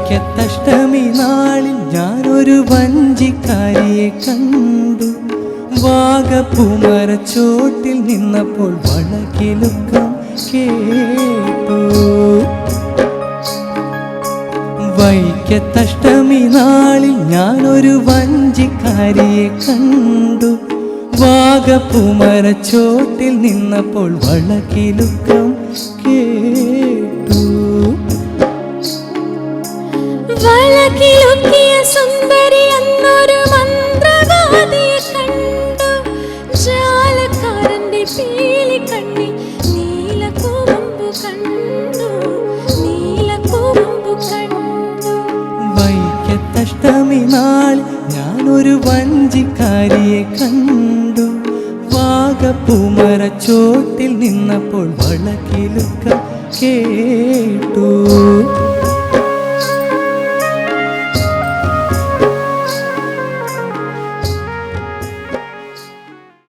വൈക്കത്തഷ്ടമി നാളിൽ ഞാനൊരു വഞ്ചിക്കാരിയെ കണ്ടു. വാഗപ്പൂമരച്ചോട്ടിൽ നിന്നപ്പോൾ വളക്കിലുക്കം കേട്ടു. വൈക്കത്തഷ്ടമി നാളിൽ ഞാനൊരു വഞ്ചിക്കാരിയെ കണ്ടു. വാഗപ്പൂമരച്ചോട്ടിൽ നിന്നപ്പോൾ വളക്കിലുക്കം കേട്ടു. വളക്കിലുക്കിയ സുന്ദരി എന്നൊരു മന്ത്രവാദിയെ കണ്ടു. ജാലക്കാരന്റെ പീലിക്കണ്ണി നീലക്കൂവമ്പു കണ്ടു, നീലക്കൂവമ്പു കണ്ടു. വൈക്കത്തഷ്ടമി നാളിൽ ഞാനൊരു വഞ്ചിക്കാരിയെ കണ്ടു. വാഗപ്പൂമരച്ചോട്ടിൽ നിന്നപ്പോൾ വളക്കിലുക്കം കേട്ടു.